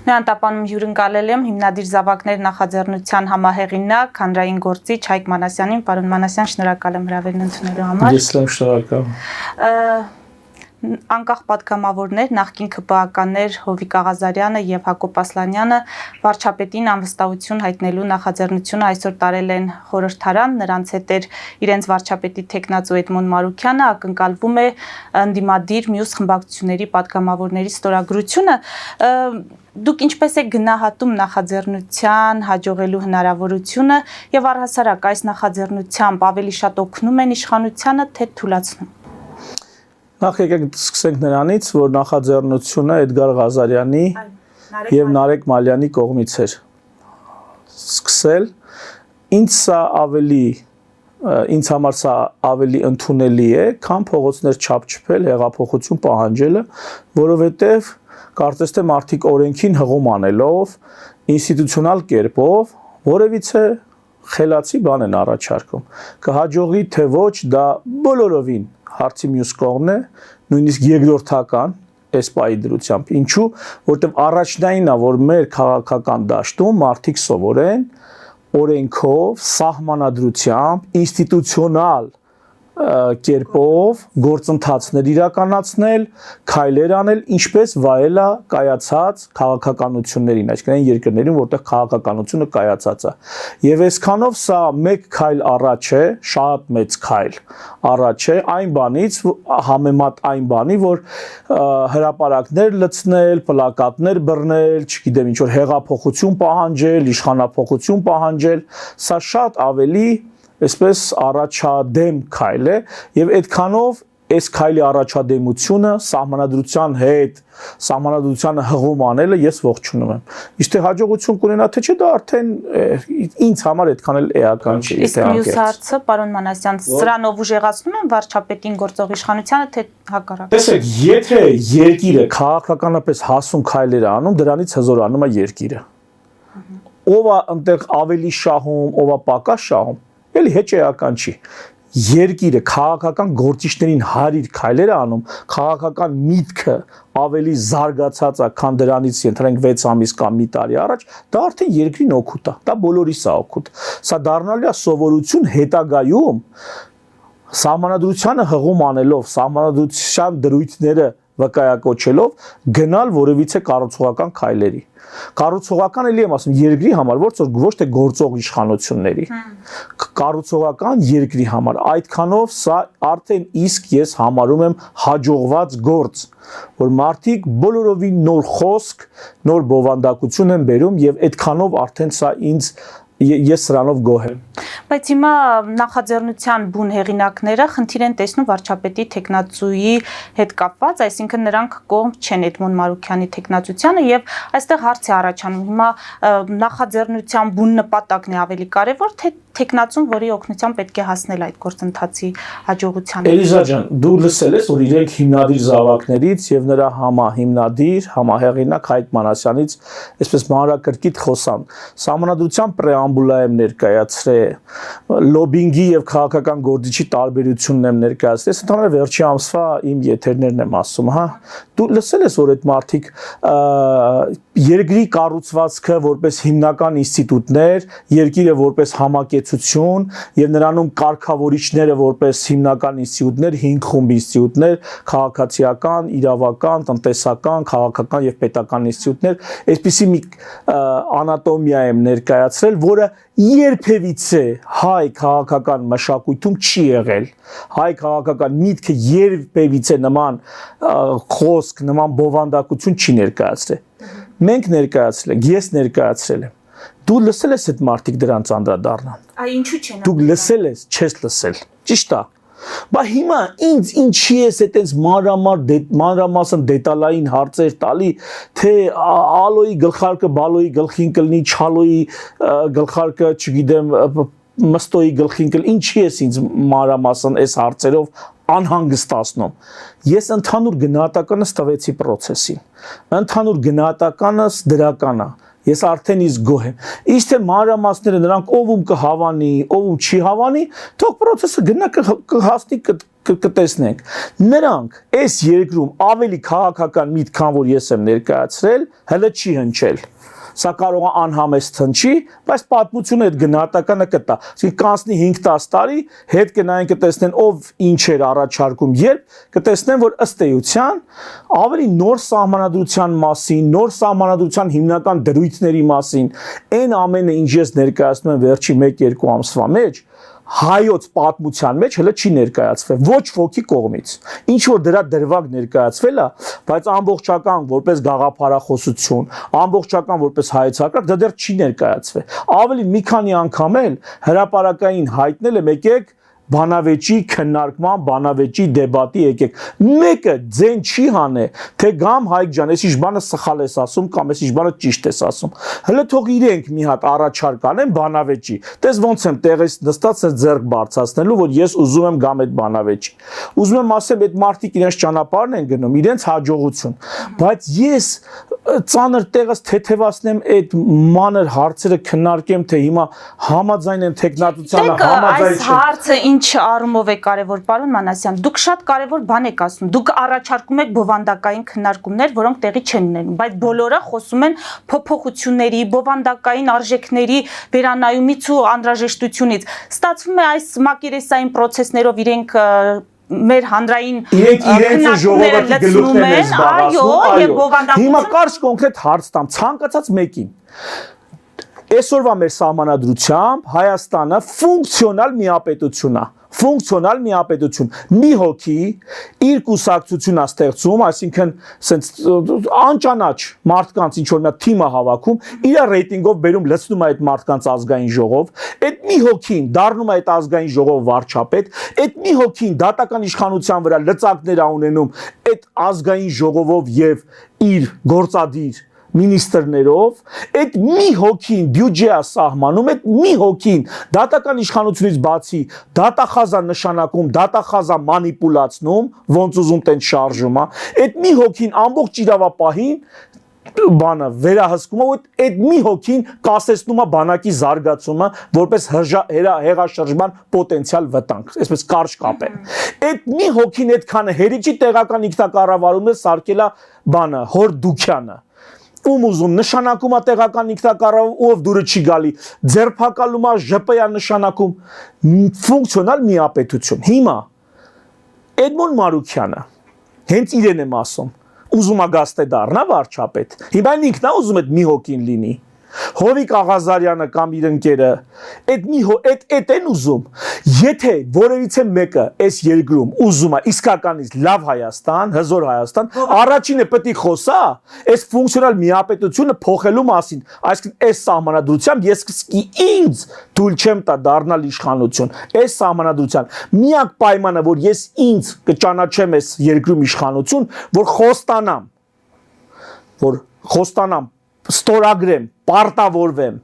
Նույն տապանում հյուրընկալել եմ հիմնադիր զավակներ նախաձեռնության համահեղինակ, հանրային գործիչ Հայկ Մանասյանին, պարոն Մանասյան, շնորհակալ եմ հրավերն ընդունելու համար։ Ես եմ շնորհակալ։ Անկախ պատգամավորներ, նախկին ՔՊԱ-ականներ Հովիկ Աղազարյանը եւ Հակոբ Ասլանյանը վարչապետին անվստահություն հայտնելու նախաձեռնությունը այսօր տարել են խորհրդարան, նրանց հետ էր իրենց վարչապետի տեխնացու Էդմոն Մարուքյանը, ակնկալվում է ընդդիմադիր մյուս խմբակցությունների պատգամավորների ստորագրությունը։ Դուք ինչպես եք գնահատում նախաձեռնության հաջողելու հնարավորությունը եւ առհասարակ այս նախաձեռնությամբ ավելի շատ օգնում են իշխանությանը, թե թուլացնում։ Նախ եկեք սկսենք նրանից, որ նախաձեռնությունը Էդգար Ղազարյանի եւ Նարեկ Մալյանի կողմից էր սկսել։ Ինձ համար սա ավելի ընդունելի է, քան փողոցներ չափչփել, հեղափոխություն պահանջելը, որովհետեւ կարծես թե մարդիկ օրենքին հղում անելով, ինստիտուցիոնալ կերպով որևիցե խելացի բան են առաջարկում։ Կհաջողի թե ոչ, դա բոլորովին հարցի մյուս կողմն է, նույնիսկ երկրորդական այս պահի դրությամբ։ Ինչու, որտեղ առաջնայինն է, որ մեր քաղաքական դաշտում մարդիկ սովորեն օրենքով, սահմանադրությամբ, ինստիտուցիոնալ կերպով գործընթացներ իրականացնել, քայլեր անել, ինչպես վայելա կայացած քաղաքականություններին, այսինքն այն երկրներում, որտեղ քաղաքականությունը կայացած է։ Եվ այսքանով սա մեկ քայլ առաջ է, շատ մեծ քայլ առաջ է այն բանից, համեմատ այն բանի, որ հրապարակներ լցնել, պլակատներ բռնել, չգիտեմ ինչ որ հեղափոխություն պահանջել, իշխանափոխություն պահանջել, սա շատ ավելի այսպես առաջադեմ քայլ է եւ այդքանով այս քայլի առաջադեմությունը սահմանադրության հետ սահմանադրությանը հղում անելը ես ողջունում եմ։ Իսկ հաջողություն կունենա թե չէ, դա արդեն ինձ համար այդքան էլ էական չի։ Իսկ մյուս հարցը, պարոն Մանասյան, սրանով ուժեղացնում են վարչապետին գործող իշխանությանը, թե հակառակը։ Տեսեք, եթե երկիրը քաղաքականապես հասուն քայլեր է անում, դրանից հզորանում է երկիրը։ Ով է այնտեղ ավելի շահում, ով է պակաս շահում, էլի հեչեական չի։ Երկիրը քաղաքական գործիչներին հարիր քայլեր անում, քաղաքական միտքը ավելի զարգացած է, քան դրանից ենթադրենք 6 ամիս կամ մի տարի առաջ, դա արդեն երկրին օգուտ է, դա բոլորիս է օգուտ։ Սա դառնալու է սովորություն հետագայում սահմանադրությանը հղում անելով, սահմանադրության դրույթները վկայակոչելով գնալ որևիցե կառուցողական քայլերի։ Կառուցողական էլի եմ ասում երկրի համար, ոչ թե գործող իշխանությունների։ Կառուցողական երկրի համար, այդքանով սա արդեն իսկ ես համարում եմ հաջողված գործ, որ մարդիկ բոլորովին նոր խոսք, նոր բովանդակություն են բերում եւ այդքանով արդեն սա ես սրանով գոհ եմ։ Բայց հիմա նախաձեռնության բուն հեղինակները խնդիր են տեսնում վարչապետի տեխնացուի հետ կապված, այսինքն նրանք կողմ չեն Էդմոն Մարուքյանի տեխնացությանը եւ այստեղ հարց է առաջանում։ Հիմա նախաձեռնության բուն նպատակն է ավելի կարեւոր, թե տեխնացուն, որի օգնությամբ պետք է հասնել այդ գործընթացի հաջողությանը։ Էլիզա ջան, դու լսել ես, որ իրենք հիմնադիր զավակներից եւ նրա համահիմնադիր, համահեղինակ Հայկ Մանասյանից այսպես մանրակրկիտ խոսան։ Սահմանադրության պրեամբուլա եմ ներկայացրել, լոբինգի եւ քաղաքական գործիչի տարբերությունն եմ ներկայացրել։ Ես ընդհանրապես վերջի ամսվա իմ եթերներն եմ ասում, հա։ Դու լսել ես, որ այդ մարդիկ երկրի կառուցվածքը որպես հիմնական ինստիտուտներ, երկիրը որպես համակեցություն եւ նրանում կարգավորիչները որպես հիմնական ինստիտուտներ, 5 խումբ ինստիտուտներ, քաղաքացիական, իրավական, տնտեսական, քաղաքական եւ պետական ինստիտուտներ, այսպիսի մի անատոմիա եմ ներկայացրել, որը երբևիցե հայ քաղաքական մշակույթում չի եղել։ Հայ քաղաքական միտքը երբևիցե նման խոսք, նման բովանդակություն չի ներկայացրել։ Մենք ներկայացրել ենք, ես ներկայացրել եմ։ Դու լսել ես այդ մարդիկ դրանց անդրադառնան։ Այ ինչու չեն։ Դու լսել ես, չես լսել։ Ճիշտ է։ Բա հիմա ինձ ինչի ես այտենց մանրամասն դետալային հարցեր տալի, թե ալոյի գլխարկը բալոյի գլխին կլինի, չալոյի գլխարկը, չգիտեմ, մստոյի գլխին կլինի, ինչի ես ինձ մանրամասն այս հարցերով անհանգստացնում։ Ես ընդհանուր գնահատականս տվեցի process-ին։ Ընդհանուր գնահատականս դրական է։ Ես արդեն իսկ գոհ եմ։ Իսկ թե մանրամասները նրանք ով կհավանի, ով չի հավանի, թող process-ը գնա կհասնի կտեսնենք նրանք այս երկրում ավելի քաղաքական միտք, քան որ ես եմ ներկայացրել, հələ չի հնչել։ Սա կարող է անհամեստ հնչի, բայց պատմությունը այդ գնահատականը կտա։ Այսինքն կանցնի 5-10 տարի, հետ կնայեն կտեսնեն ով ինչ էր առաջարկում, երբ կտեսնեն, որ ըստ էության ավելի նոր սահմանադրության մասին, նոր սահմանադրության հիմնական դրույթների մասին, այն ամենը, ինչ ես ներկայացնում եմ վերջի 1-2 ամսվա մեջ, հայոց պատմության մեջ հələ չի ներկայացվել ոչ ոքի կողմից։ Ինչ որ դրա դրվագ ներկայացվել է, բայց ամբողջական որպես գաղափարախոսություն, ամբողջական որպես հայեցակարգ դա դեռ չի ներկայացվել։ Ավելի մի քանի անգամ էլ հրապարակային հայտնել եմ եկեք բանավեճի քննարկման, բանավեճի դեբատի եկեք։ Մեկը ձեն չի հանե, թե գամ Հայկ ջան, այս իշխանը սխալ ես ասում կամ այս իշխանը ճիշտ ես ասում։ Հələ թող իրենք մի հատ առաջարկ անեն բանավեճի։ Տես ոնց եմ տեղից նստած ես ձեռք բարձրացնելու, որ ես ուզում եմ գամ այդ բանավեճի։ Ուզում եմ ասեմ, այդ մարդիկ իրենց ճանապարհն են գնում, իրենց հաջողություն։ Բայց ես ծանր տեղս թեթևացնեմ այդ մանր հարցերը քննարկեմ, թե հիմա համաձայն են տեխնատությանը, համաձայն չեն։ Այս հարցը ինչ առումով է կարևոր, պարոն Մանասյան, դուք շատ կարևոր բան եք ասում։ Դուք առաջարկում եք բովանդակային քննարկումներ, որոնք տեղի չեն ունենում, բայց բոլորը խոսում են փոփոխությունների, բովանդակային արժեքների վերանայումից ու անհրաժեշտությունից։ Ստացվում է այս մակերեսային process-ներով իրենք մեր հանրային իրենց ժողովրդի գլուխներն են զբաղեցնում, այո։ Հիմա կարճ կոնկրետ հարց տամ, ցանկացած մեկին։ Այսօրվա մեր սահմանադրությամբ Հայաստանը ֆունկցիոնալ միապետություն է, ֆունկցիոնալ միապետություն։ Մի հոգի իր կուսակցությունն է ստեղծում, այսինքն սենց անճանաչ մարդկանց ինչ որ մի թիմ է հավաքում, իր ռեյտինգով բերում լցնում է այդ մարդկանց ազգային ժողով, այդ մի հոգին դառնում է այդ ազգային ժողով վարչապետ, այդ մի հոգին դատական իշխանության վրա լծակներ է ունենում այդ ազգային ժողովով եւ իր գործադիր մինիստրներով, այդ մի հոգին բյուջե է սահմանում, այդ մի հոգին դատական իշխանությունից բացի դատախազա նշանակում, դատախազա մանիպուլացնում, ոնց ուզում տենց շարժում է, այդ մի հոգին ամբողջ իրավապահին բանը վերահսկում է, այդ մի հոգին կասեցնում է բանակի զարգացումը որպես հեղաշրջման պոտենցիալ վտանգ, այսպես կարճ կապեմ։ Այդ մի հոգին այդքանը հերիքի տեղական ինքնակառավարումն սարքել է բանը Հորդուքյանը։ Ում ուզում նշանակում է տեղական ինքնակառավարում, ով դուրը չի գալի, ձերբակալում է ԺՊ-ը նշանակում, ֆունկցիոնալ միապետություն։ Հիմա Էդմոն Մարուքյանը հենց իրեն եմ ասում, ուզում է գաստե դառնա վարչապետ։ Հիմա ինքն է ուզում այդ մի հոգին լինի։ Հովիկ Աղազարյանը կամ իր ընկերը այդ են ուզում։ Եթե որևիցե մեկը այս երկրում ուզում է իսկականից լավ Հայաստան, հզոր Հայաստան, առաջինը պետք է խոսա այս ֆունկցիոնալ միապետությունը փոխելու մասին, այսինքն այս սահմանադրությամբ ես կսկի ինձ թույլ չեմ տա դառնալ իշխանություն։ Այս սահմանադրության միակ պայմանը, որ ես ինձ կճանաչեմ այս երկրում իշխանություն, որ խոստանամ ստորագրեմ, պարտավորվեմ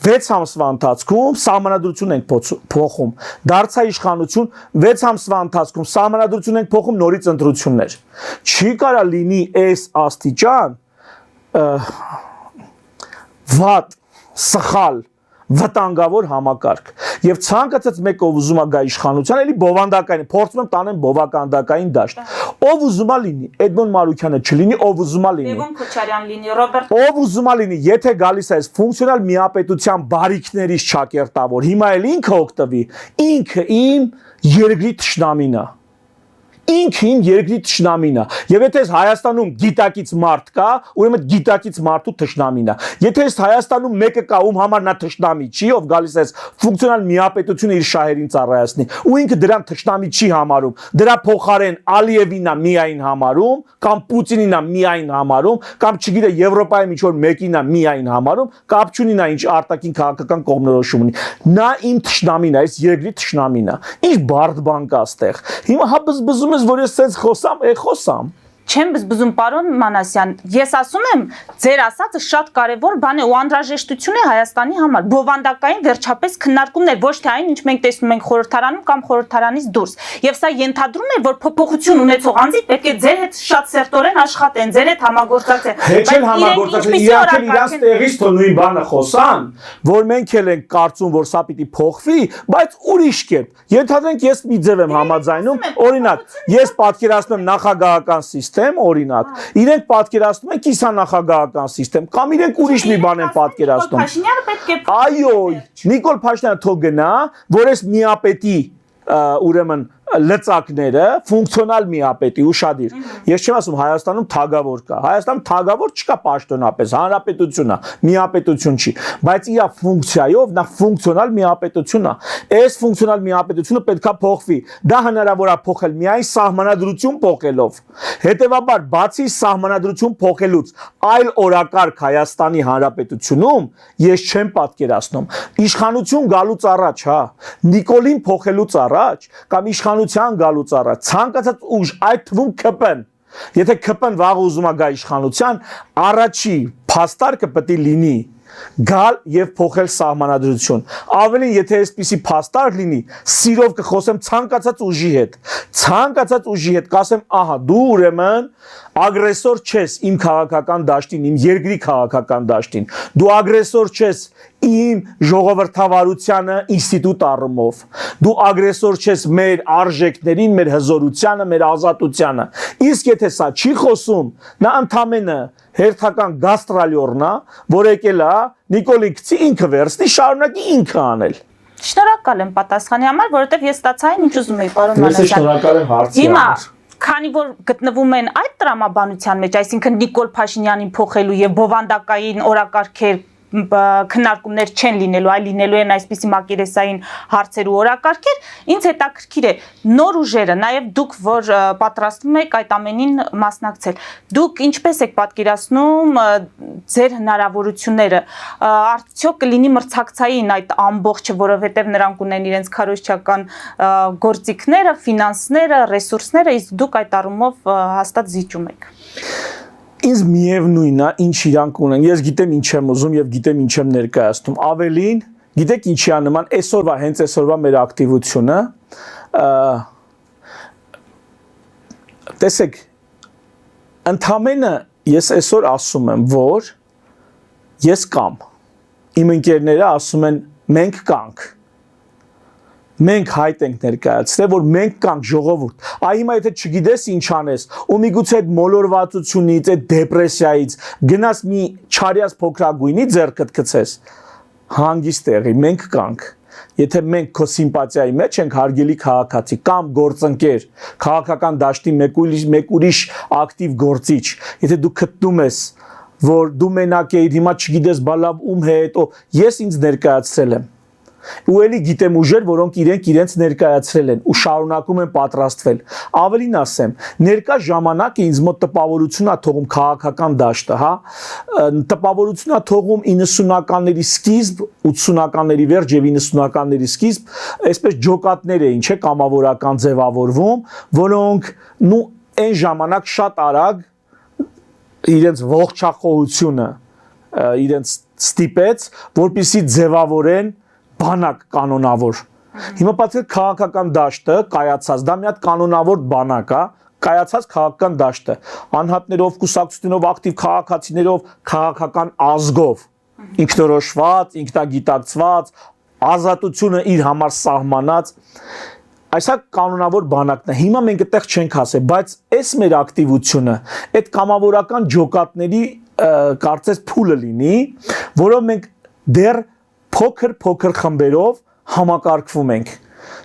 6 ամսվա ընթացքում սահմանադրություն ենք փոխում, դարձա իշխանություն 6 ամսվա ընթացքում սահմանադրություն ենք փոխում, նորից ընտրություններ։ Չի կարա լինի այս աստիճան վատ, սխալ, վտանգավոր համակարգ։ Եվ ցանկացած մեկը ով ուզում է գա իշխանության, էլի բովանդակային, փորձում եմ տանեմ բովանդակային դաշտ։ Ով ուզում է լինի, Էդմոն Մարուքյանը չլինի, ով ուզում է լինի։ Լևոն Քոչարյան լինի, Ռոբերտ։ Ով ուզում է լինի, եթե գալիս է այս ֆունկցիոնալ միապետության բարիքներից ճակերտավոր, հիմա էլ ինքը օգտվի, ինքը իմ երկրի թշնամին է։ Ինքը իմ երկրի թշնամին է։ Եվ եթե այս Հայաստանում գիտակից մարդ կա, ուրեմն գիտակից մարդու թշնամին է։ Եթե այս Հայաստանում մեկը կա, ում համար նա թշնամի չի, ով գալիս է ֆունկցիոնալ միապետությունը իր շահերին ծառայացնի, ու ինքը դրան թշնամի չի համարում, դրա փոխարեն Ալիևին է միայն համարում, կամ Պուտինին է միայն համարում, կամ չգիտե Եվրոպայում ինչ որ մեկին է միայն համարում, կապ չունի նա ինչ արտաքին քաղաքական կողմնորոշում ունի։ Նա իմ թշնամին է, այս երկրի թշնամին է։ Ինչ բարդ բան կա այստեղ։ Հիմա հա բզբզում ես, որ ես սենց խոսամ, խոսամ։ Չեմ բզբզում պարոն Մանասյան, ես ասում եմ, ձեր ասածը շատ կարևոր բան է ու անհրաժեշտություն է Հայաստանի համար։ Բովանդակային վերջապես քննարկումներ, ոչ թե այն, ինչ մենք տեսնում ենք խորհրդարանում կամ խորհրդարանից դուրս։ Եվ սա ենթադրում է, որ փոփոխություն ունեցող անձիկ պետք է ձեր հետ շատ սերտորեն աշխատեն, ձեր հետ համագործակցեն։ Հետ էլ համագործակցեն, իրանք էլ իրանց տեղից թող նույն բանը խոսան, որ մենք էլ ենք կարծում, որ սա պիտի փոխվի, բայց ուրիշ կերպ։ Ենթադրենք ես մի ձև եմ համաձայնում, օրինակ, ես պատկերացնում եմ նախագահական սիստեմ, օրինակ, իրենք պատկերացնում են կիսանախագահական սիստեմ, կամ իրենք ուրիշ մի բան են պատկերացնում։ Փաշինյանը պետք է Այո, Նիկոլ Փաշինյանը թող գնա, որ այս միապետի ուրեմն լծակները ֆունկցիոնալ միապետի ուշադիր։ Ես չեմ ասում Հայաստանում թագավոր կա։ Հայաստանում թագավոր չկա պաշտոնապես, հանրապետություն է, միապետություն չի, բայց իր ֆունկցիայով նա ֆունկցիոնալ միապետություն է։ Այս ֆունկցիոնալ միապետությունը պետքա փոխվի։ Դա հնարավոր է փոխել միայն սահմանադրություն փոխելով։ Հետևաբար, բացի սահմանադրություն փոխելուց, այլ օրակարգ Հայաստանի Հանրապետությունում ես չեմ պատկերացնում։ Իշխանություն գալուց առաջ, հա, Նիկոլին փոխելուց առաջ կամ իշխանության գալուց առաջ ցանկացած ուժ, այդ թվում ԿՊ-ն, եթե ԿՊ-ն վաղ ուզում է գա իշխանության, առաջի փաստարկը պետք է լինի գալ եւ փոխել սահմանադրություն։ Ավելին, եթե այսպիսի փաստարկ լինի, սիրով կխոսեմ ցանկացած ուժի հետ։ Ցանկացած ուժի հետ կասեմ, ահա, դու ուրեմն ագրեսոր չես իմ քաղաքական դաշտին, իմ երկրի քաղաքական դաշտին։ Դու ագրեսոր չես իմ ժողովրդավարությանը ինստիտուտ առումով։ Դու ագրեսոր չես մեր արժեքներին, մեր հզորությանը, մեր ազատությանը։ Իսկ եթե սա չի խոսում, նա ընդամենը հերթական գաստրալյորն է, որ եկել է Նիկոլի գցի ինքը վերցնի, շարունակի ինքը անել։ Շնորհակալ եմ պատասխանի համար, որովհետև ես ստացա այն, ինչ ուզում էի, պարոն Ես Մանասյան։ շնորհակալ եմ հարցի Հիմա համար։ քանի որ գտնվում են այդ տրամաբանության մեջ, այսինքն Նիկոլ Փաշինյանին փոխելու եւ բովանդակային օրակարգեր քննարկումներ չեն լինելու, այլ լինելու են այսպիսի մակերեսային հարցեր ու օրակարգեր, ինձ հետաքրքիր է նոր ուժերը, նաև դուք, որ պատրաստվում եք այդ ամենին մասնակցել, դուք ինչպես եք պատկերացնում ձեր հնարավորությունները, արդյոք կլինի մրցակցային այդ ամբողջը, որովհետև նրանք ունեն իրենց քարոզչական գործիքները, ֆինանսները, ռեսուրսները, իսկ դուք այդ առումով հաստատ զիջում եք։ Ինձ միևնույնն է, ինչ իրանք ունեն։ Ես գիտեմ ինչ եմ ուզում եւ գիտեմ ինչ եմ ներկայացնում։ Ավելին, գիտեք ինչի է նման այսօրվա, հենց այսօրվա մեր ակտիվությունը, տեսեք, ընդամենը ես այսօր ասում եմ, որ ես կամ իմ ընկերները ասում են մենք կանք։ Մենք հայտ ենք ներկայացրել, որ մենք կանք ժողովուրդ։ Այ հիմա եթե չգիտես ինչ անես, ու միգուցե այդ մոլորվածությունից, այդ դեպրեսիայից գնաս մի չարյաց փոքրագույնի ձեռքդ գցես, հանգիստ տեղի, մենք կանք։ Եթե մենք քո սիմպաթիայի մեջ ենք հարգելի քաղաքացի կամ գործընկեր, քաղաքական դաշտի մեկ ուրիշ ակտիվ գործիչ, եթե դու գտնում ես, որ դու մենակ ես, հիմա չգիտես բալավ ում հետ, ես ինձ ներկայացրել եմ։ Ու էլի գիտեմ ուժեր, որոնք իրենց ներկայացրել են ու շարունակում են պատրաստվել։ Ավելին ասեմ, ներկա ժամանակը ինձ մոտ տպավորություն է թողում քաղաքական դաշտը, հա, տպավորություն է թողում 90-ականների սկիզբ, 80-ականների վերջ եւ 90-ականների սկիզբ, այսպես ջոկատներ էին, չէ, կամավորական ձևավորվում, որոնք այն ժամանակ շատ արագ իրենց ողջախոհությունը իրենց ստիպեց, որպեսզի ձևավորեն բանակ կանոնավոր։ Հիմա պատկեր քաղաքական դաշտը կայացած, դա մի հատ կանոնավոր բանակ է, կայացած քաղաքական դաշտը, անհատներով, կուսակցությունով, ակտիվ քաղաքացիներով, քաղաքական ազգով, ինքնորոշված, ինքնագիտակցված, ազատությունը իր համար սահմանած, այսա կանոնավոր բանակն է։ Հիմա մենք այդտեղ չենք ասել, բայց այս մեր ակտիվությունը, այդ կամավորական ջոկատների կարծես փուլը լինի, որով մենք դեռ փոքր խմբերով համակարգվում ենք։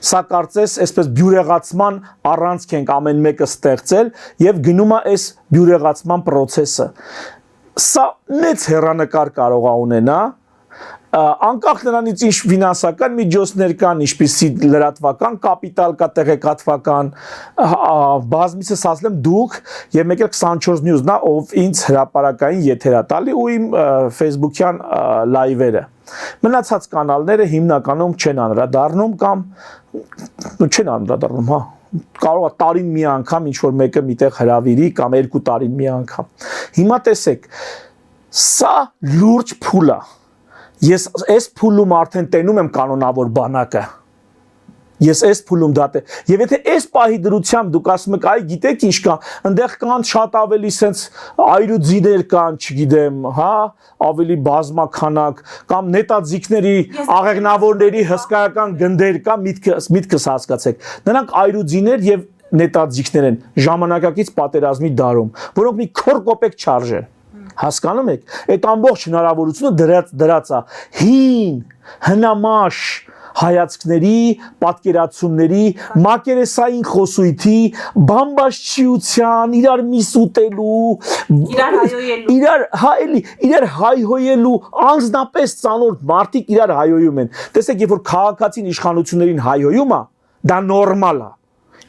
Սա կարծես այսպես բյուրեղացման առանցք ենք ամեն մեկը ստեղծել եւ գնում է այս բյուրեղացման process-ը։ Սա մեծ հեռանկար կարող է ունենա, անկախ նրանից ինչ ֆինանսական միջոցներ կան, ինչպիսի լրատվական կապիտալ կա, տեղեկատվական, բազմիցս ասեմ դուք եւ մեկ էլ 24 News-ն է, ով ինձ հրապարակային եթեր է տալի ու իմ Facebook-յան լայվերը։ Մնացած կանալները հիմնականում չեն անդրադառնում կամ չեն անդրադառնում, հա, կարող է տարին մի անգամ ինչ որ մեկը միտեղ հրավիրի կամ 2 տարին մի անգամ։ Հիմա տեսեք, սա լուրջ փուլ է։ Ես այս փուլում արդեն տենում եմ կանոնավոր բանակը։ Ես այս փուլում դատե։ Եվ եթե այս պահի դրությամբ դուք ասում եք, այ գիտեք ինչ կա, այնտեղ կան շատ ավելի sense այրուձիներ կան, չգիտեմ, հա, ավելի բազմականակ կամ նետաձիգների, աղեղնավորների հսկայական գնդեր կա, միտքս հասկացեք։ Նրանք այրուձիներ եւ նետաձիգներ են ժամանակակից պատերազմի դարում, որոնք մի քոր կոպեկ չարժեն։ Հասկանում եք։ Այդ ամբողջ հնարավորությունը դրած է հին, հնամաշ հայացքների, պատկերացումների, մակերեսային խոսույթի, բամբաշչիության, իրար միս ուտելու, իրար հայհոյելու, անձնապես ծանոթ մարդիկ իրար հայհոյում են։ Տեսեք, երբ որ քաղաքացին իշխանություններին հայհոյում է, դա նորմալ է։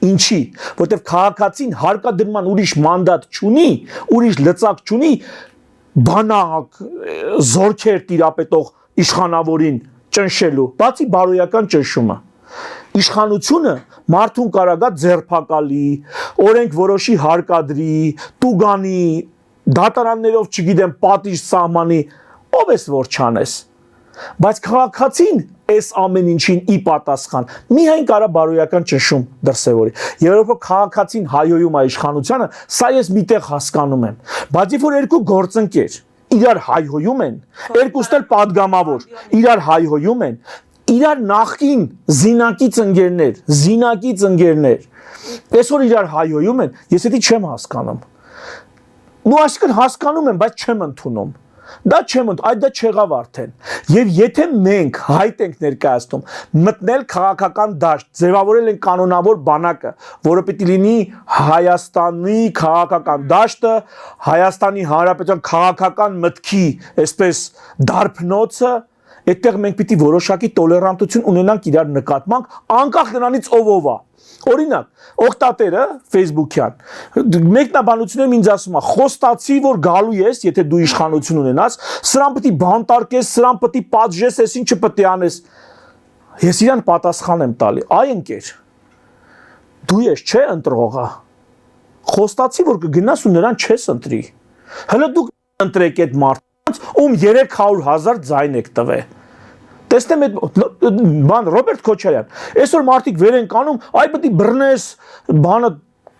Ինչի, որտեղ քաղաքացին հարկադրման ուրիշ մանդատ չունի, ուրիշ լծակ չունի, բանակ, զորքեր տիրապետող իշխանավորին ճնշելու, բացի բարոյական ճնշումը։ Իշխանությունը մարդուն կարագա ձերբակալի, օրենք որոշի հարկադրի, տուգանի, դատարաններով չգիտեմ պատիժ սահմանի, ով ես որ չանես։ Բայց քաղաքացին այս ամեն ինչին ի պատասխան միայն կարա բարոյական ճնշում դրսևորի։ Երբ որ քաղաքացին հայոյում է իշխանությանը, սա ես միտեղ հասկանում եմ։ Բայց երբ որ երկու գործընկեր իրար հայհոյում են, երկուսն էլ падգամավոր, իրար հայհոյում են, իրար նախկին զինակից ընկերներ, այսօր իրար հայհոյում են, ես դա չեմ հասկանում։ Ու այսինքն հասկանում եմ, բայց չեմ ընդունում։ Դա չեմ ընդունում, այդ դա չեղավ արդեն։ Եվ եթե մենք հայտ ենք ներկայացնում մտնել քաղաքական դաշտ, ձևավորել են կանոնավոր բանակը, որը պիտի լինի Հայաստանի քաղաքական դաշտը, Հայաստանի Հանրապետության քաղաքական մտքի, այսպես դարբնոցը, այդտեղ մենք պիտի որոշակի տոլերանտություն ունենանք իրար նկատմամբ, անկախ նրանից ով է։ Օրինակ, օգտատերը Facebook-յան մեկնաբանություններում ինձ ասում է, խոստացի, որ գալու ես, եթե դու իշխանություն ունենաս, սրան պետք է բանտարկես, սրան պետք է պատժես, այս ինչը պետք է անես։ Ես իրան պատասխան եմ տալի, այ ընկեր, դու ես չէ ընտրողը։ Խոստացի, որ կգնաս ու նրան չես ընտրի։ Հələ դուք ընտրեք այդ մարդկանց, ում 300,000 ձայն եք տվել։ Տեսնեմ այդ բան Ռոբերտ Քոչարյան, այսօր մարդիկ վեր են կանում, այ պետք է բռնես, բանը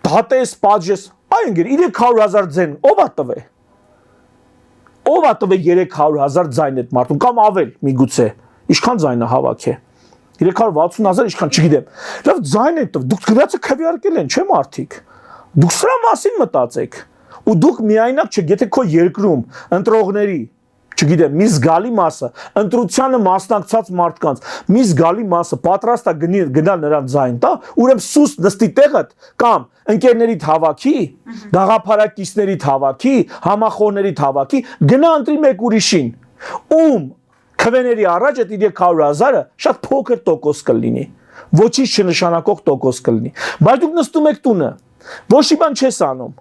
դատես, պատժես, այ ընկեր 300,000 ձայն ով է տվել։ Ով է տվել 300,000 ձայն այդ մարդուն կամ ավել միգուցե, ինչքան ձայնը հավաք է։ 360,000 ինչքան չգիտեմ։ Լավ ձայն են տվել, դուք գրածը քվեարկել են, չէ՞ մարդիկ։ Դուք սրա մասին մտածեք։ Ու դուք միայնակ չէ, եթե քո երկրում ընտրողների չգիտեմ, մի զգալի մասը, ընտրությանը մասնակցած մարդկանց, մի զգալի մասը պատրաստ է գնալ նրան ձայն տա, ուրեմն սուս նստի տեղդ կամ ընկերներիդ հավաքի, գաղափարակիցներիդ հավաքի, համախոհներիդ հավաքի, գնա ընտրի մեկ ուրիշին, ում քվեների առաջ այդ 300,000-ը շատ փոքր տոկոս կլինի, ոչինչ չնշանակող տոկոս կլինի, բայց դուք նստում եք տունը, ոչ մի բան չես անում,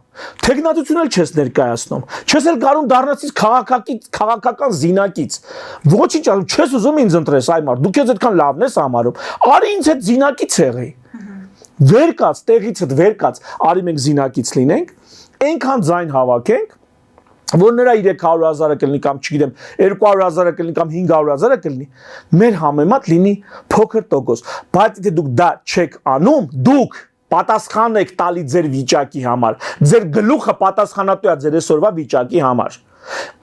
թեկնածություն էլ չես ներկայացնում, չես էլ կարում դառնացից քաղաքական զինակից, ոչինչ անում, չես ուզում ինձ ընտրես, այ մարդ, դու քեզ այդքան լավն ես համարում, արի ինձ հետ զինակից եղի, վեր կաց, տեղիցդ վեր կաց, արի մենք զինակից լինենք, այնքան ձայն հավաքենք, որ նրա 300,000-ը կլինի կամ չգիտեմ 200,000-ը կլինի կամ 500,000-ը կլինի, մեր համեմատ լինի փոքր տոկոս, բայց եթե դուք դա չեք անում, դուք պատասխան եք տալի ձեր վիճակի համար, ձեր գլուխը պատասխանատու է ձեր այսօրվա վիճակի համար։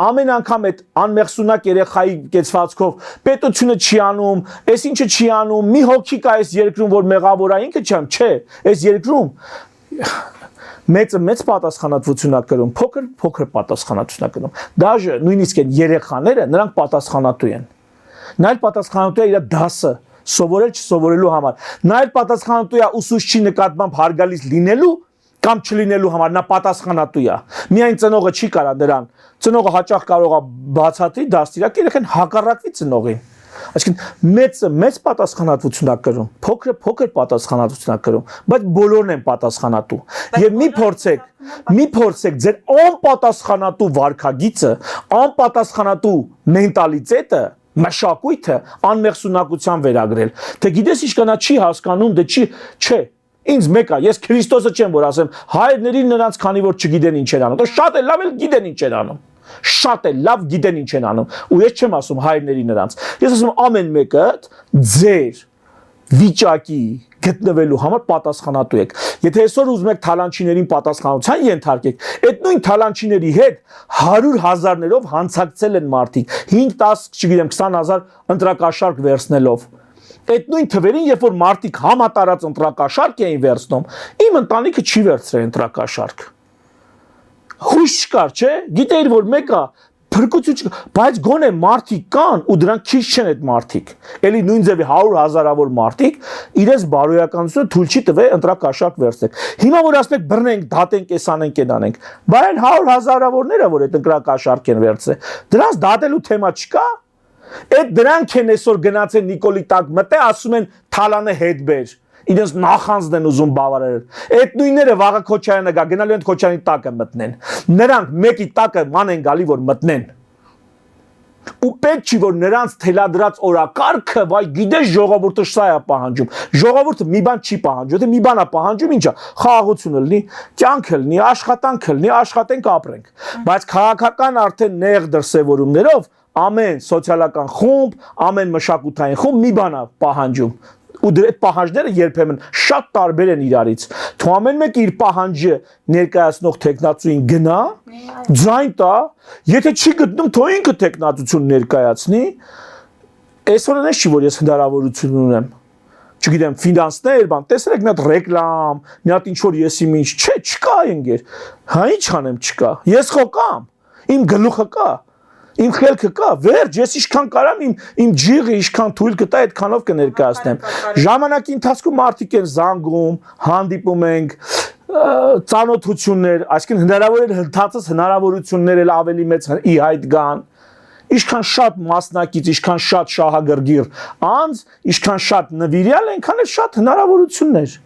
Ամեն անգամ այդ անմեղսունակ երեխայի կեցվածքով պետությունը չի անում, այս ինչը չի անում, մի հոգի կա այս երկրում, որ մեղավոր է, ինքը չեմ, չէ, այս երկրում մեծը մեծ պատասխանատվություն է կրում, փոքր պատասխանատվություն է կրում։ Դաժե նույնիսկ այն երեխաները նրանք պատասխանատու են։ Նա էլ պատասխանատու է իր դասը սովորել չսովորելու համար։ Նա էլ պատասխանատու է ուսուցչի նկատմամբ հարգալից լինելու կամ չլինելու համար, նա պատասխանատու է։ Միայն ծնողը չի կարա նրան։ Ծնողը հաճախ կարող է բացատրի դաստիարակել, երեխան հակառակվի ծնողին։ Այսինքն մեծ պատասխանատվություն է կրում, փոքր պատասխանատվություն է կրում, բայց բոլորն են պատասխանատու։ Եվ մի փորձեք ձեր անպատասխանատու վարքագիծը, անպատասխանատու մենտալիտետը, մշակույթը անմեղսունակության վերագրել։ Թե գիտես ինչ կանա չի հասկանում, դե չէ, Ինձ մեկ է, ես Քրիստոսը չեմ որ ասեմ, հայրներին նրանց քանի որ չգիտեն ինչ են անում, դա շատ է լավ էլ գիտեն ինչ են անում։ Շատ է լավ գիտեն ինչ են անում։ Ու ես չեմ ասում հայրների նրանց։ Ես ասում ամեն մեկը ձեր վիճակի գտնվելու համար պատասխանատու եք։ Եթե այսօր ուզում եք թալանչիներին պատասխանատվության ենթարկեք, այդ նույն թալանչիների հետ 100,000-ներով հանցակցել են մարդիկ, 5-10, չգիտեմ, 20,000 ընտրակաշարք վերցնելով։ Այդ նույն թվերին, երբ որ մարդիկ համատարած ընտրակաշարք էին վերցնում, իմ ընտանիքը չի վերցրել ընտրակաշարք։ Հույս չկար, չէ՞։ Գիտեիր, որ մեկը փրկություն, բայց գոնե մարդիկ կան ու դրանք քիչ չեն այդ մարդիկ։ Էլի նույն ձևի 100,000-ավոր մարդիկ իրենց բարոյականությունը թույլ չի տվել ընտրակաշարք վերցնել։ Հիմա որ ասենք բռնենք, դատենք, էսանենք, այնանենք, բայց այն 100,000-ավորները, որ այդ ընտրակաշարք են վերցրել, դրանց դատելու թեմա չկա։ Այդ դրանք են այսօր գնացել Նիկոլի տակ մտե, ասում են Թալանը հետ բեր։ Իրենց նախանձն են ուզում բավարարել։ Այդ նույնները վաղը Քոչարյանը գա, գնալու են Քոչարյանի տակը մտնեն։ Նրանք մեկի տակը ման են գալի, որ մտնեն։ Ու պետք չի որ նրանց թելադրած օրակարգը, վայ գիտես ժողովուրդը սա է պահանջում։ Ժողովուրդը մի բան չի պահանջում, եթե մի բան է պահանջում, ինչա, խաղաղությունը լինի, կյանքը լինի, աշխատանքը լինի, աշխատենք ապրենք։ Բայց քաղաքական արդեն նեղ դրսևորումներով ամեն սոցիալական խումբ, ամեն մշակութային խումբ մի բան է պահանջում։ Ու այդ պահանջները երբեմն շատ տարբեր են իրարից։ Թող ամեն մեկը իր պահանջը ներկայացնող տեխնացուին գնա, ձայն տա, եթե չի գտնում, թող ինքը տեխնացություն ներկայացնի։ Այսօր այնպես չի, որ ես հնարավորություն ունեմ։ Չգիտեմ, ֆինանսներ, բան, տեսրեք մի հատ ռեկլամ, մի հատ ինչ-որ եսի ինչ, չէ, չկա ընկեր։ Հա ինչ անեմ, չկա։ Ես խո կամ, իմ գլուխը կա։ Իմ խելքը կա, վերջ, ես ինչքան կարամ իմ ջիղը ինչքան թույլ կտա այդքանով կներկայացնեմ։ Ժամանակի ընթացքում մարդիկ են զանգում, հանդիպում ենք, ծանոթություններ, այսինքն հնարավոր է հնդածս հնարավորություններ էլ ավելի մեծ ի հայտ գան։ Ինչքան շատ մասնակից, ինչքան շատ շահագրգիռ անձ, ինչքան շատ նվիրյալ, այնքան էլ շատ հնարավորություններ։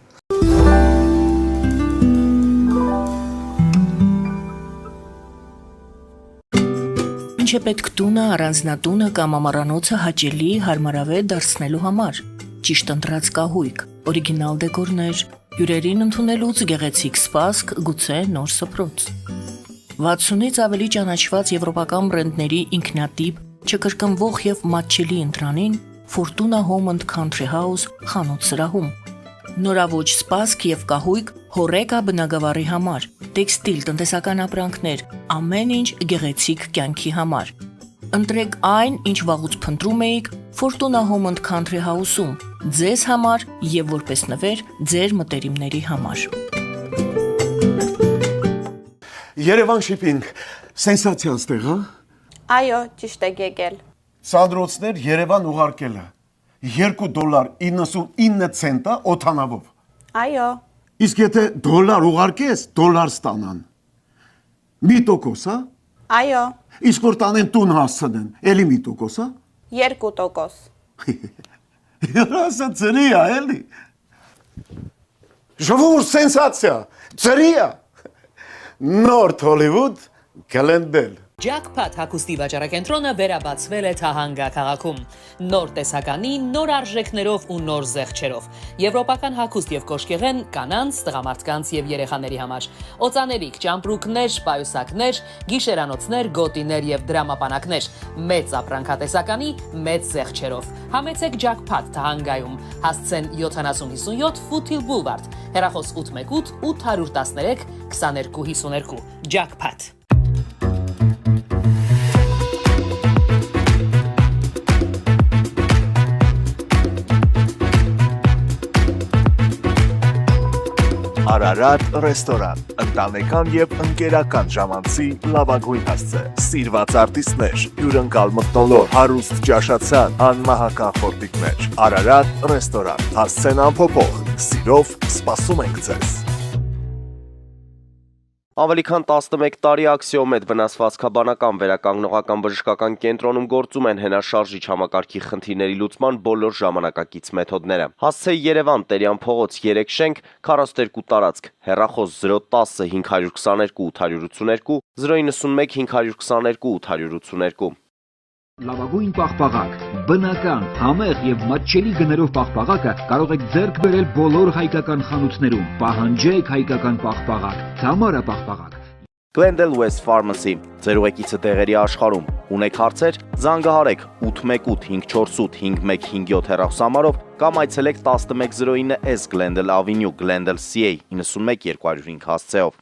Ինչ է պետք տունը, առանձնատունը կամ ամառանոցը հաճելի, հարմարավետ դարձնելու համար։ Ճիշտ ընտրած կահույք, օրիգինալ դեկորներ, հյուրերին ընդունելուց գեղեցիկ սպասք, գուցե նոր սփռոց։ 60-ից ավելի ճանաչված եվրոպական բրենդների ինքնատիպ, չկրկնվող եւ մատչելի ընտրանին Fortuna Home and Country House խանութ սրահում։ Նորավոճ սպասք եւ կահույք հորեկա բնագավառի համար, տեքստիլ, տնտեսական ապրանքներ, ամեն ինչ գեղեցիկ կյանքի համար։ Ընտրեք այն, ինչ վաղուց փնտրում էիք Fortuna Home and Country House-ում, ձեզ համար եւ որպես նվեր ձեր մտերիմների համար։ Երևան շիփինգ, սենսացիա ստեղ, հա։ Այո, ճիշտ եք եկել։ Սանդրոցներ Երևան ուղարկելը $2.99 օթանավով։ Այո, Իսկ եթե դոլար ուղարկես, դոլար ստանան։ 1%, հա։ այո, Իսկ որ տանեն տուն հասցնեն, էլի 1%, հա։ 2%։ Երասը ծրի է, էլի։ Ժողովուրդ սենսացիա, ծրի է։ Նորթ Հոլիվուդ կլենդել։ Jackpot հագուստի վաճառակենտրոնը վերաբացվել է Թահանգա քաղաքում։ Նոր տեսականի, նոր արժեքներով ու նոր զեղչերով։ Եվրոպական հագուստ եւ կոշկեղեն կանանց, տղամարդկանց եւ երեխաների համար։ Օծաներիք, ճամպրուկներ, պայուսակներ, գիշերանոցներ, գոտիներ եւ դրամապանակներ։ Մեծ ապրանքատեսականի, մեծ զեղչերով։ Համեցեք Jackpot Թահանգայում։ Հասցեն 7057 Foothill Boulevard։ Հեռախոս 818 813 2252։ Jackpot։ Արարատ ռեստորան, ընտանեկան եւ ընկերական ժամանցի լավագույն հասցե, սիրված արտիստներ, հյուրընկալ մթնոլորտ, հարուստ ճաշացան, անմահական խորտիկներ, Արարատ ռեստորան, հասցեն անփոփոխ, սիրով սպասում ենք ձեզ։ Ավելի քան 11 տարի Աքսիոմեդ վնասվածքաբանական վերականգնողական բժշկական կենտրոնում գործում են հենաշարժիչ համակարգի խնդիրների լուծման բոլոր ժամանակակից մեթոդները։ Հասցե Երևան, Տերյան փողոց 3 շենք, 42 տարածք, հեռախոս 010 522 882, 091 522 882։ Լավագույն պաղպաղակ, բնական, համեղ եւ մատչելի գներով պաղպաղակը կարող եք ձեռք բերել բոլոր հայկական խանութներում։ Պահանջեք հայկական պաղպաղակ, Թամարա պաղպաղակ։ Glendale West Pharmacy, ձեր ուղեկիցը տեղերի աշխարհում։ Ունեք հարցեր, զանգահարեք 818 548 5157 հեռախոսահամարով կամ այցելեք 1109S Glendale Avenue, Glendale CA 91205 հասցեով։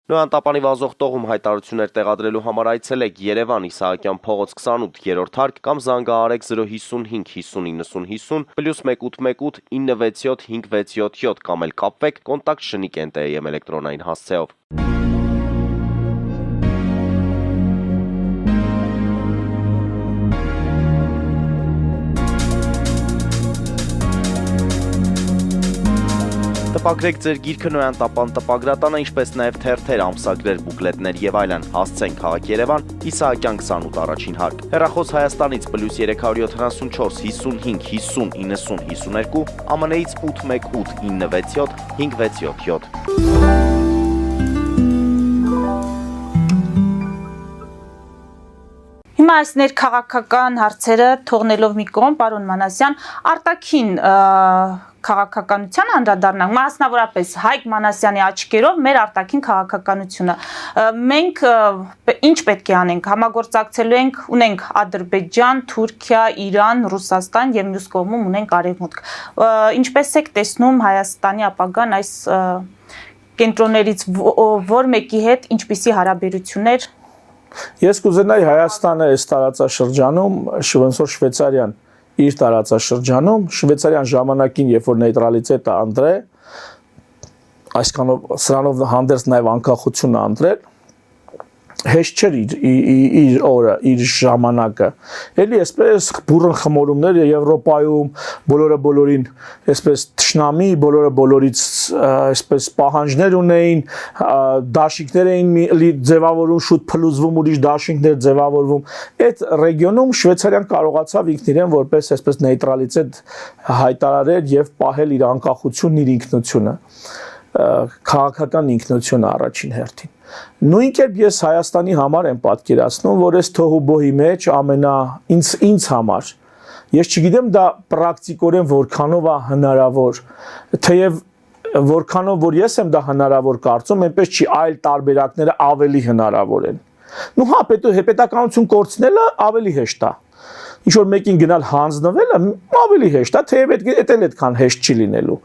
Նոյան տապանի վազող տողում հայտարարություններ տեղադրելու համար այցելեք Երևան Իսահակյան փողոց 28 երրորդ հարկ կամ զանգահարեք 055 50 90 50 +188 967 567 կամ էլ կապվեք կոնտակտ Շնիկ.am էլեկտրոնային հասցեով։ Տպագրեք ձեր գիրքը Նոյան տապան տպագրատանը, ինչպես նաև թերթեր, ամսագրեր, բուկլետներ եւ այլն։ Հասցեն քաղաք Երևան, Իսահակյան 28 առաջին հարկ։ Հեռախոս Հայաստանից +374 55 50 90 52, ԱՄՆ-ից 818 967 567։ Հիմա այս ներքաղաքական հարցերը թողնելով մի կողմ, պարոն Մանասյան, արտաքին քաղաքականության անդրադառնանք, մասնավորապես Հայկ Մանասյանի աչքերով մեր արտաքին քաղաքականությունը։ Մենք ինչ պետք է անենք, համագործակցելու ունենք Ադրբեջան, Թուրքիա, Իրան, Ռուսաստան եւ մյուս կողմում ունենք Արևմուտք։ Ինչպես եք տեսնում Հայաստանի ապագան այս կենտրոններից որ մեկի հետ ինչպիսի հարաբերություններ։ Ես կուզենայի Հայաստանը այս տարածաշրջանում, ոնց որ Շվեյցարիան իր տարածաշրջանում, Շվեյցարիան ժամանակին, երբ որ նեյտրալիտետը անդրե, այսքանով սրանով հանդերձ նաև անկախությունը անդրել, հեշտ չէր իր օրը, իր ժամանակը։ Էլի այսպես բուրըն խմորումներ Եվրոպայում, բոլորը բոլորին այսպես թշնամի, բոլորը բոլորից այսպես պահանջներ ունեին, դաշինքներ էին ձևավորում, շուտ փլուզվում, ուրիշ դաշինքներ ձևավորվում։ Այդ ռեգիոնում Շվեյցարիան կարողացավ ինքն իրեն որպես այսպես նեյտրալիտետ հայտարարել եւ պահել իր անկախությունն, իր ինքնությունը, քաղաքական ինքնությունը առաջին հերթին։ Նույն կերպ ես Հայաստանի համար եմ պատկերացնում, որ այս թոհուբոհի մեջ ինձ համար, ես չգիտեմ դա պրակտիկորեն որքանով է հնարավոր, թեև որքանով որ ես եմ դա հնարավոր կարծում, այնպես չի այլ տարբերակները ավելի հնարավոր են։ Նու հա, հետաքնություն կորցնելը ավելի հեշտ է։ Ինչ որ մեկին գնալ հանձնվելը ավելի հեշտ է, թեև այդ էլ այդքան հեշտ չի լինելու։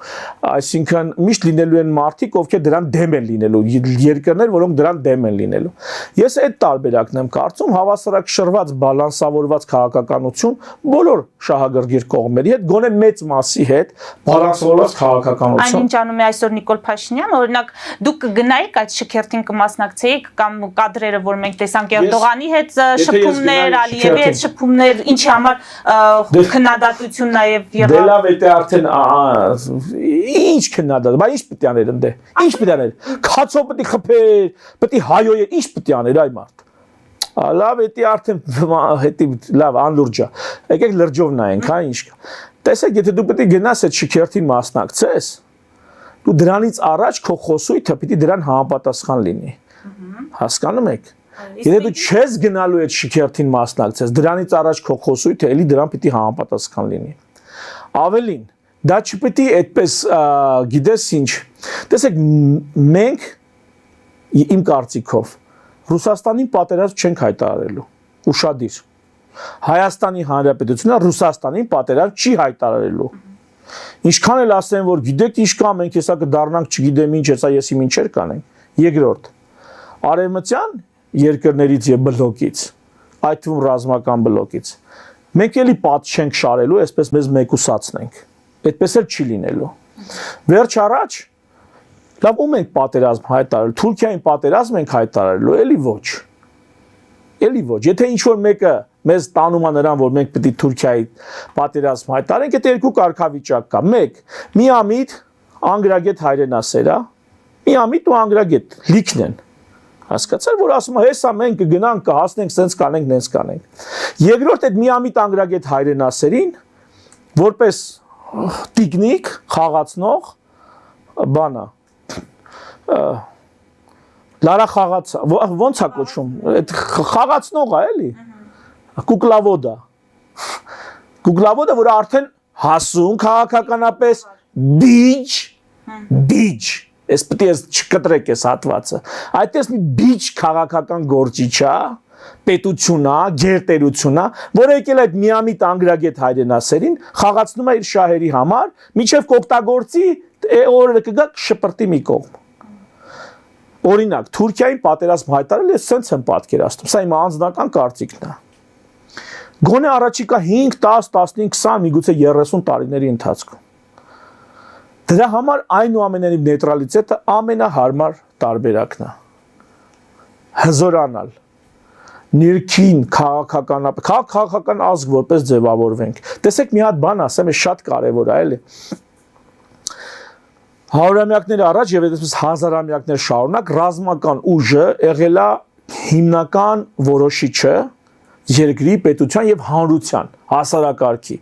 Այսինքն միշտ լինելու են մարդիկ, ովքեր դրան դեմ են լինելու, երկրներ, որոնք դրան դեմ են լինելու։ Ես այդ տարբերակն եմ կարծում, հավասարակշռված, բալանսավորված քաղաքականություն բոլոր շահագրգիռ կողմերի հետ, գոնե մեծ մասի հետ բալանսավորված քաղաքականություն։ Այն ինչ անում է այսօր Նիկոլ Փաշինյանը, օրինակ դուք կգնայիք այդ շքերթին կմասնակցեիք կամ կադրերը, որ մենք տեսանք Էրդողանի հետ շփումներ, Ալիևի հետ շփումներ, ինչ համար քննադատություն նաև եղավ։ Դե լավ է, դա արդեն ինչ քննադատ, բայց ինչ պետք է աներ ընդ։ Ինչ պետք է աներ։ Քացո պետք է խփեր, պետք է հայոյեր, ինչ պետք է աներ այ մարդ։ Լավ է, դա արդեն հետի լավ անլուրջ է։ Եկեք լրջով նայենք, հա ինչ կա։ Տեսեք, եթե դու պետք է գնաս այդ շքերթին մասնակցես, դու դրանից առաջ քո խոսույթը պետք է դրան համապատասխան լինի։ Հասկանում եք։ Եթե դու չես գնալու այդ շքերթին մասնակցես, դրանից առաջ քո խոսույթը էլի դրան պետք է համապատասխան լինի։ Ավելին, դա չպետք է այդպես գիտես ինչ։ Տեսեք, մենք իմ կարծիքով Ռուսաստանին պատերազմ չենք հայտարարելու։ Ուշադիր։ Հայաստանի Հանրապետությունը Ռուսաստանին պատերազմ չի հայտարարելու։ Ինչքան էլ ասեն, որ գիտեք ինչ կա, մենք հեսա կդառնանք, չգիտեմ ինչ, հեսա եսի ինչեր կանենք։ Երկրորդ, արևմտյան երկրներից եւ բլոկից, այդ թվում ռազմական բլոկից, մենք էլի պատ չենք շարելու, այսպես մեզ մեկուսացնենք։ Այդպես էլ չի լինելու։ Վերջ առաջ, լավ ում ենք պատերազմ հայտարարել, Թուրքիային պատերազմ ենք հայտարարելու, էլի ոչ։ Էլի ոչ, եթե ինչ-որ մեկը մեզ տանում է նրան, որ մենք պետք է Թուրքիայի պատերազմ հայտարարենք, այդ երկու կարգավիճակ կա։ Մեկ, միամիտ անգրագետ հայրենասեր է, միամիտ ու անգրագետ լիքն են։ Հասկացա՞ր, որ ասում է, հեսա մենք կգնանք, կհասնենք, սենց կանենք, նենց կանենք։ Երկրորդ այդ միամիտ անգրագետ հայրենասերին, որպես տիկնիկ, խաղացնող, բանա, լարա խաղաց, ոնց է կոչվում, այդ խաղացնող է, էլի, Կուկլավոդա, որը արդեն հասուն քաղաքականապես բիջ, ես պետք է չկտրեք այս հատվածը, այդպես մի բիջ քաղաքական գործիչ է, պետություն է, գերտերություն է, որը եկել այդ միամիտ անգրագետ հայրենասերին, խաղացնում է իր շահերի համար, մինչև կօգտագործի, օրը կգա շպրտի մի կողմ։ Օրինակ, Թուրքիային պատերազմ հայտարարել ես սենց եմ պատկերացնում, սա իմ անձնական կարծիքն է։ Գոնե առաջիկա 5, 10, 15, 20, միգուցե 30 տարիների ընթացքում։ Դրա համար այնուամենայնիվ նեյտրալիտետը ամենահարմար տարբերակն է։ Հզորանալ, ներքին քաղաքական ազգ որպես ձևավորվենք։ Տեսեք մի հատ բան ասեմ, այս շատ կարևոր է, էլի։ Հարյուրամյակներ առաջ եւ այդպես հազարամյակներ շարունակ ռազմական ուժը եղել է հիմնական որոշիչը երկրի պետության եւ հանրության հասարակարգի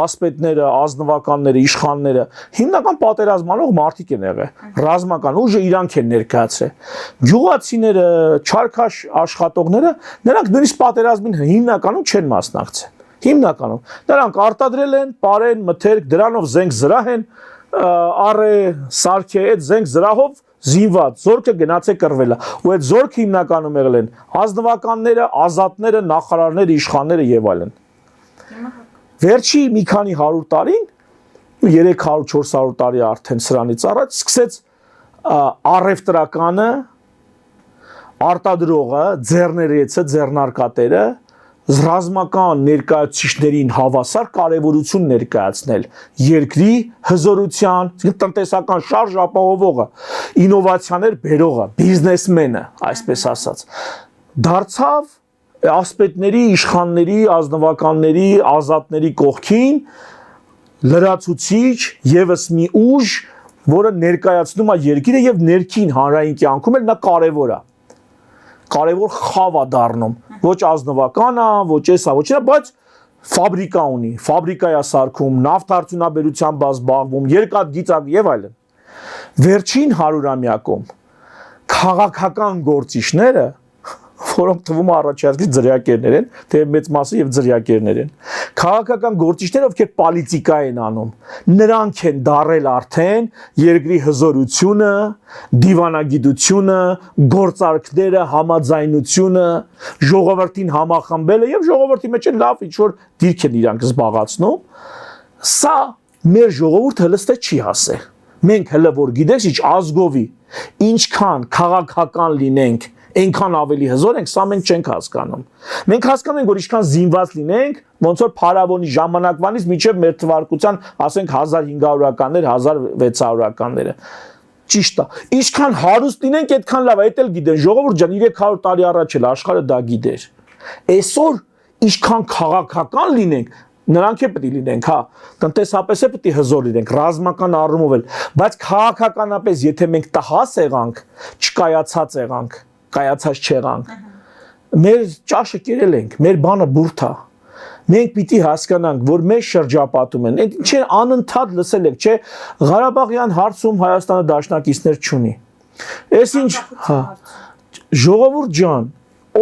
ասպետները, ազնվականները, իշխանները հիմնական պատերազմանող մարդիկ են եղել ռազմական ուժը իրանք են ներկայացրել գյուղացիները, չարքաշ աշխատողները նրանք նույնիսկ պատերազմին հիմնականում չեն մասնակցել հիմնականում նրանք արտադրել են, պարեն, մթերք, դրանով զենք զրահ են առե սարքե այդ զենք զրահով զինված զորքը գնացե կռվել է ու այդ զորքը հիմնականում եղել են ազնվականները, ազատները, նախարարները, իշխանները եւ այլն։ Վերջի մի քանի 100 տարին 300-400 տարի արդեն սրանից առաջ սկսեց առևտրականը, արտադրողը, ձեռներեցը, ձեռնարկատերը ռազմական ներկայացուցիչներին հավասար կարևորություն ներկայացնել երկրի հզորության, տնտեսական շարժ ապահովողը, ինովացիաներ բերողը, բիզնեսմենը, այսպես ասած, դարձավ ասպետների, իշխանների, ազնվականների, ազատների կողքին լրացուցիչ եւս մի ուժ, որը ներկայացնում է երկիրը եւ ներքին հանրային կյանքում էլ նա կարևոր է։ Կարևոր խավ է դառնում, ոչ ազնվական է, ոչ էսա, ոչ նա, բայց ֆաբրիկա ունի, ֆաբրիկա է սարքում, նավթարդյունաբերությամբ զբաղվում, երկաթգիծակ եւ այլն։ Վերջին 100-ամյակում քաղաքական գործիչները, որոնք թվում է առաջացած ձրիակերներ են, թեև մեծ մասը եւ ձրիակերներ են։ Քաղաքական գործիչները, ովքեր պոլիտիկա են անում, նրանք են դարել արդեն երկրի հզորությունը, դիվանագիտությունը, գործարքները, համաձայնությունը, ժողովրդին համախմբելը եւ ժողովրդի մեջ լավ ինչ որ դիրք են իրանք զբաղացնում։ Սա մեր ժողովուրդը հլստե չի հասե։ Մենք հələ որ գիտես ինչ ազգովի, ինչքան քաղաքական լինենք այնքան ավելի հզոր ենք, սա մենք չենք հասկանում։ Մենք հասկանում ենք, որ ինչքան զինված լինենք, ոնց որ փարավոնի ժամանակվանից մինչև մեր թվարկության, ասենք 1500-ականներ, 1600-ականները։ Ճիշտ է։ Ինչքան հարուստ լինենք, այդքան լավ է, այդ էլ գիտեն, ժողովուրդ ջան, 300 տարի առաջ էլ աշխարհը դա գիտեր։ Այսօր ինչքան քաղաքական լինենք, նրանք է պետք է լինենք, հա, տնտեսապես է պետք է հզոր լինենք, ռազմական առումով էլ, բայց քաղաքականապես եթե մենք տհաս եղանք, չկայացած եղանք, կայացած չեղանք։ Մեր ճաշը կերել ենք, մեր բանը բուրդ է։ Մենք պիտի հասկանանք, որ մեր շրջապատում են, այդ ինչ անընդհատ լսել եք, չէ, Ղարաբաղյան հարցում Հայաստանը դաշնակիցներ չունի։ Էս ինչ, հա, ժողովուրդ ջան,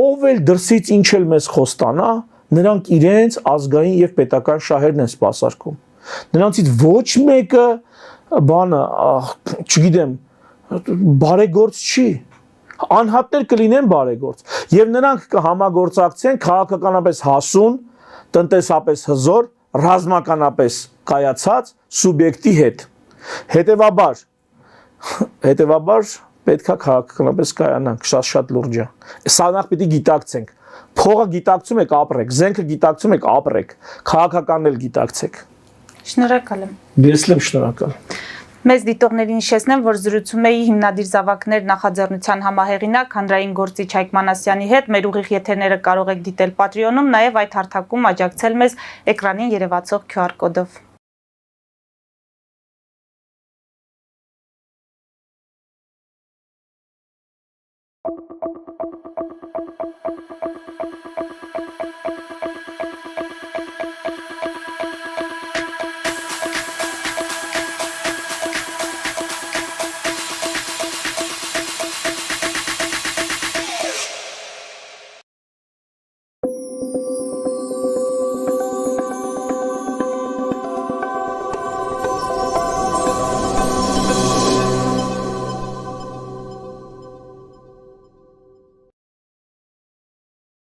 ով էլ դրսից ինչ էլ մեզ խոստանա, նրանք իրենց ազգային եւ պետական շահերն են սպասարկում։ Նրանցից ոչ մեկը բանը, չգիտեմ, բարեգործ չի։ Անհատներ կլինեն բարեգործ եւ նրանք կհամագործակցեն քաղաքականապես հասուն, տնտեսապես հզոր, ռազմականապես կայացած սուբյեկտի հետ։ Հետևաբար պետքա քաղաքականապես կայանանք, շատ լուրջ է։ Սա նախ պիտի գիտակցենք։ Փողը գիտակցում եք ապրեք, զենքը գիտակցում եք ապրեք, քաղաքականն էլ գիտակցեք։ Շնորհակալ եմ։ Ես եմ շնորհակալ։ Մեծ դիտողներին հիշեցնեմ, որ զրուցում էի հիմնադիր զավակներ նախաձեռնության համահեղինակ հանրային գործիչ Հայկ Մանասյանի հետ։ Մեր ուղիղ եթերները կարող եք դիտել Patreon-ում, նաև այդ հարթակում աջակցել մեզ էկրանին երևացող QR կոդով։